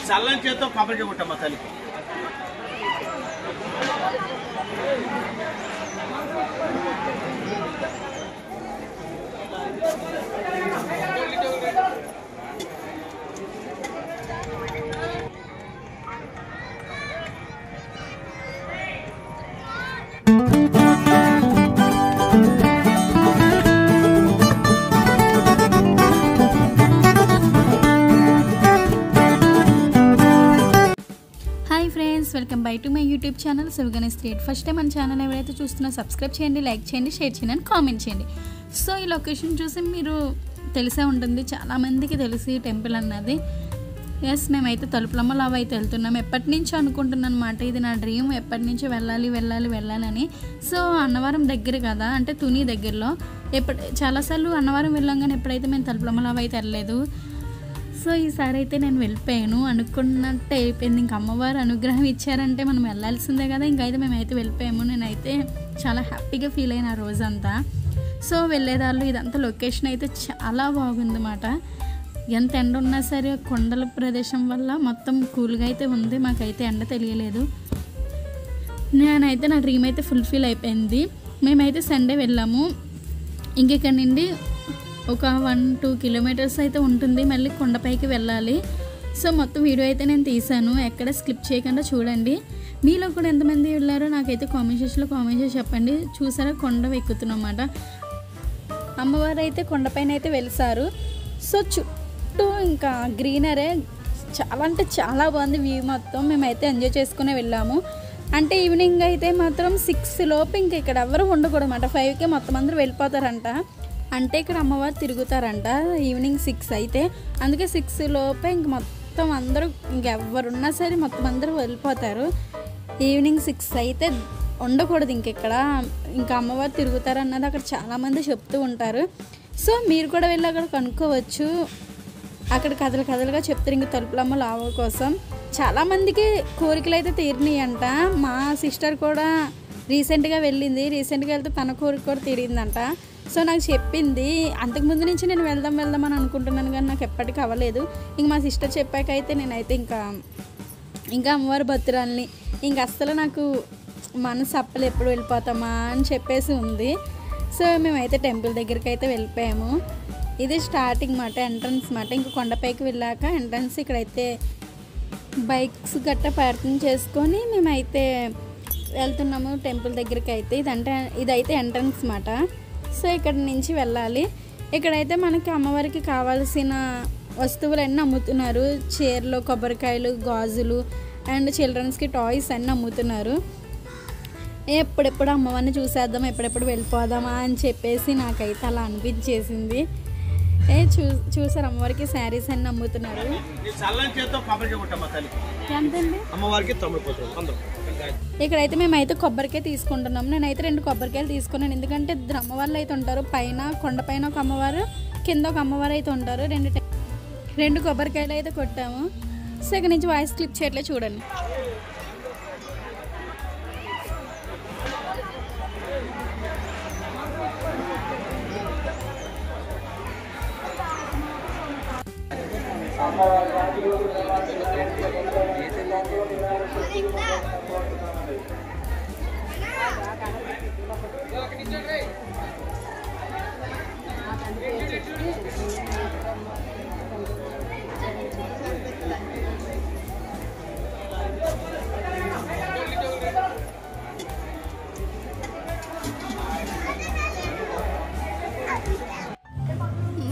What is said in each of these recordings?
చల్లని చేత్తో కొబ్బరి కొట్టమ్మా తల్లికి. Hi friends, welcome by to my YouTube channel Sivaganesh create. First time మన ఛానల్ ఎవరైతే చూస్తున్నా సబ్స్క్రైబ్ చేయండి, లైక్ చేయండి, షేర్ చేయండి అండ్ కామెంట్ చేయండి. సో ఈ లొకేషన్ చూసి మీరు తెలిసే ఉంటుంది, చాలామందికి తెలిసి టెంపుల్ అన్నది. ఎస్, మేమైతే తలుపులమ్మ లావ్ అయితే వెళ్తున్నాం. ఎప్పటి నుంచో అనుకుంటున్నాను అనమాట, ఇది నా డ్రీమ్, ఎప్పటి నుంచో వెళ్ళాలని. సో అన్నవరం దగ్గర కదా, అంటే తుని దగ్గరలో. చాలాసార్లు అన్నవరం వెళ్ళాం, కానీ ఎప్పుడైతే మేము తలుపులమ్మ లావ్ అయితే వెళ్ళలేదు. సో ఈసారి అయితే నేను వెళ్ళిపోయాను, అనుకున్నట్టు అయిపోయింది. ఇంక అమ్మవారు అనుగ్రహం ఇచ్చారంటే మనం వెళ్ళాల్సిందే కదా. ఇంకైతే మేమైతే వెళ్ళిపోయాము. నేనైతే చాలా హ్యాపీగా ఫీల్ అయిన ఆ రోజంతా. సో వెళ్ళేదాళ్ళు ఇదంతా లొకేషన్ అయితే చాలా బాగుందన్నమాట. ఎంత ఎండ ఉన్నా సరే కొండల ప్రదేశం వల్ల మొత్తం కూల్గా అయితే ఉంది, మాకైతే ఎండ తెలియలేదు. నేనైతే నా డ్రీమ్ అయితే ఫుల్ఫిల్ అయిపోయింది. మేమైతే సండే వెళ్ళాము. ఇంకెక్కడి నుండి ఒక 1-2 కిలోమీటర్స్ అయితే ఉంటుంది, మళ్ళీ కొండపైకి వెళ్ళాలి. సో మొత్తం వీడియో అయితే నేను తీసాను, ఎక్కడ స్కిప్ చేయకుండా చూడండి. మీలో కూడా ఎంతమంది వెళ్ళారో నాకైతే కామెంట్ చేసి చెప్పండి. చూసారా, కొండ ఎక్కుతున్నమాట. అమ్మవారు అయితే కొండపైన అయితే వెలిసారు. సో చుట్టూ ఇంకా గ్రీనరే, చాలా అంటే చాలా బాగుంది వ్యూ మొత్తం. మేమైతే ఎంజాయ్ చేసుకునే వెళ్ళాము. అంటే ఈవినింగ్ అయితే మాత్రం 6 లోపు ఇంక ఇక్కడ ఎవరు ఉండకూడదు అన్నమాట. 5కే మొత్తం అందరూ వెళ్ళిపోతారంట. అంటే ఇక్కడ అమ్మవారు తిరుగుతారంట ఈవినింగ్ 6 అయితే. అందుకే 6 లోపే ఇంక మొత్తం అందరూ, ఇంకెవరున్నా సరే మొత్తం అందరూ వెళ్ళిపోతారు. ఈవినింగ్ 6 అయితే ఉండకూడదు ఇంకెక్కడ, ఇంకా అమ్మవారు తిరుగుతారు అన్నది అక్కడ చాలామంది చెప్తూ ఉంటారు. సో మీరు కూడా వెళ్ళి అక్కడ కనుక్కోవచ్చు. అక్కడ కథలుగా చెప్తారు ఇంక తలుపులమ్మ లావ కోసం. చాలామందికి కోరికలు అయితే తీరినాయి అంట. మా సిస్టర్ కూడా రీసెంట్గా వెళ్ళింది. రీసెంట్గా వెళ్తే తన కోరిక కూడా తీరిందంట. సో నాకు చెప్పింది. అంతకుముందు నుంచి నేను వెళ్దాం అని అనుకుంటున్నాను, కానీ నాకు ఎప్పటికీ అవ్వలేదు. ఇంక మా సిస్టర్ చెప్పాక అయితే నేనైతే ఇంకా అమ్మవారి భక్తురాల్ని. ఇంక అస్సలు నాకు మనసు అప్పలు ఎప్పుడు వెళ్ళిపోతామా అని చెప్పేసి ఉంది. సో మేమైతే టెంపుల్ దగ్గరికి అయితే వెళ్ళిపోయాము. ఇది స్టార్టింగ్ మాట, ఎంట్రన్స్ మాట. ఇంకా కొండపైకి వెళ్ళాక ఎంట్రన్స్. ఇక్కడైతే బైక్స్ గట్ట పార్కింగ్ చేసుకొని మేమైతే వెళ్తున్నాము టెంపుల్ దగ్గరికి అయితే. ఇదైతే ఎంట్రన్స్ మాట. సో ఇక్కడ నుంచి వెళ్ళాలి. ఇక్కడైతే మనకి అమ్మవారికి కావాల్సిన వస్తువులన్నీ అమ్ముతున్నారు. చీరలు, కొబ్బరికాయలు, గాజులు అండ్ చిల్డ్రన్స్కి టాయ్స్ అన్నీ అమ్ముతున్నారు. ఎప్పుడెప్పుడు అమ్మవారిని చూసేద్దాం, ఎప్పుడెప్పుడు వెళ్ళిపోదామా అని చెప్పేసి నాకైతే అలా అనిపించేసింది. చూసారు, అమ్మవారికి శారీస్ అన్నీ అమ్ముతున్నారు. ఎంతండి? ఇక్కడైతే మేమైతే కొబ్బరికాయ తీసుకుంటున్నాం. నేనైతే 2 కొబ్బరికాయలు తీసుకున్నాను, ఎందుకంటే 2 అమ్మవార్లు అయితే ఉంటారు. పైన కొండపైన ఒక అమ్మవారు, కింద ఒక అమ్మవారు అయితే ఉంటారు. 2 కొబ్బరికాయలు అయితే కొట్టాము. సో ఇక్కడ నుంచి వాయిస్ క్లిప్ చేయట్లే, చూడండి.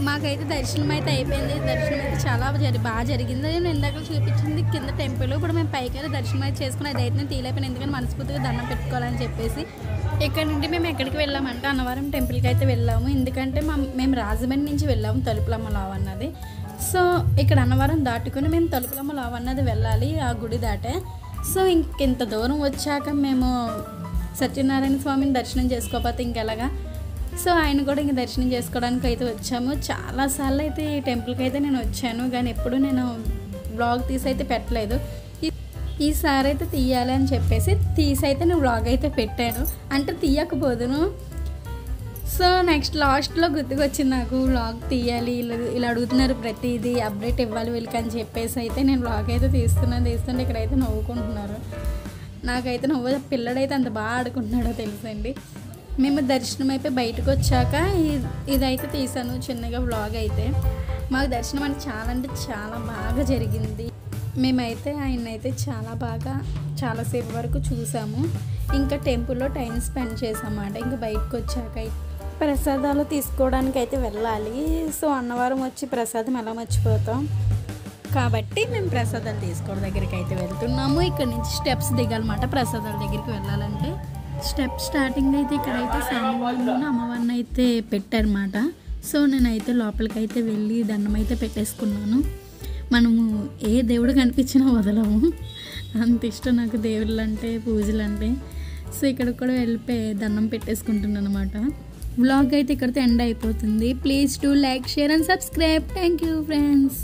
మాకైతే దర్శనం అయితే అయిపోయింది. దర్శనం అయితే చాలా బాగా జరిగింది. నేను ఇందాక చూపించింది కింద టెంపుల్. ఇప్పుడు మేము పైకి వెళ్ళి దర్శనం అయితే చేసుకుని అది అయితే నేను తీయలేకపోయాను, ఎందుకంటే మనస్ఫూర్తిగా దండం పెట్టుకోవాలని చెప్పేసి. ఇక్కడ నుండి మేము ఎక్కడికి వెళ్ళామంటే అన్నవరం టెంపుల్కి అయితే వెళ్ళాము. ఎందుకంటే మేము రాజమండ్రి నుంచి వెళ్ళాము తలుపులమ్మ లావ్ అన్నది. సో ఇక్కడ అన్నవరం దాటుకుని మేము తలుపులమ్మ లావ్ అన్నది వెళ్ళాలి, ఆ గుడి దాటే. సో ఇంత దూరం వచ్చాక మేము సత్యనారాయణ స్వామిని దర్శనం చేసుకోకపోతే ఇంకెలాగా. సో ఆయన కూడా ఇంక దర్శనం చేసుకోవడానికి అయితే వచ్చాము. చాలాసార్లు అయితే ఈ టెంపుల్కి అయితే నేను వచ్చాను, కానీ ఎప్పుడు నేను బ్లాగ్ తీసి అయితే పెట్టలేదు. ఈసారి అయితే తీయాలి అని చెప్పేసి తీసి అయితే నేను బ్లాగ్ అయితే పెట్టాను. అంటే తీయకపోదును, సో నెక్స్ట్ లాస్ట్లో గుర్తుకొచ్చింది నాకు వ్లాగ్ తీయాలి, ఇలా అడుగుతున్నారు ప్రతిదీ అప్డేట్ ఇవ్వాలి వీళ్ళకి అని చెప్పేసి అయితే నేను వ్లాగ్ అయితే తీస్తుంటే ఇక్కడైతే నవ్వుకుంటున్నారు. నాకైతే పిల్లడైతే అంత బాగా ఆడుకుంటున్నాడో తెలుసండి. మేము దర్శనం అయిపోయి బయటకు వచ్చాక ఇదైతే తీసాను చిన్నగా వ్లాగ్ అయితే. మాకు దర్శనం అంటే చాలా బాగా జరిగింది. మేమైతే ఆయనైతే చాలాసేపు వరకు చూసాము. ఇంకా టెంపుల్లో టైం స్పెండ్ చేసామన్నమాట. ఇంకా బయటకు వచ్చాక ప్రసాదాలు తీసుకోవడానికి అయితే వెళ్ళాలి. సో అన్నవరం వచ్చి ప్రసాదం ఎలా మర్చిపోతాం కాబట్టి మేము ప్రసాదాలు తీసుకోవడం దగ్గరికి అయితే వెళ్తున్నాము. ఇక్కడ నుంచి స్టెప్స్ దిగాలన్నమాట ప్రసాదాల దగ్గరికి వెళ్ళాలంటే. స్టార్టింగ్ అయితే ఇక్కడైతే స్వామివారిని అమ్మవారిని అయితే పెట్టారన్నమాట. సో నేనైతే లోపలికి అయితే వెళ్ళి దండం అయితే పెట్టేసుకున్నాను. మనము ఏ దేవుడు కనిపించినా వదలము, అంత ఇష్టం నాకు దేవుళ్ళు అంటే పూజలు అంటే. సో ఇక్కడికి కూడా వెళ్ళిపోయి దండం పెట్టేసుకుంటున్నాను అనమాట. వ్లాగ్ అయితే ఇక్కడితో ఎండ్ అయిపోతుంది. Please do like, share and subscribe. Thank you friends.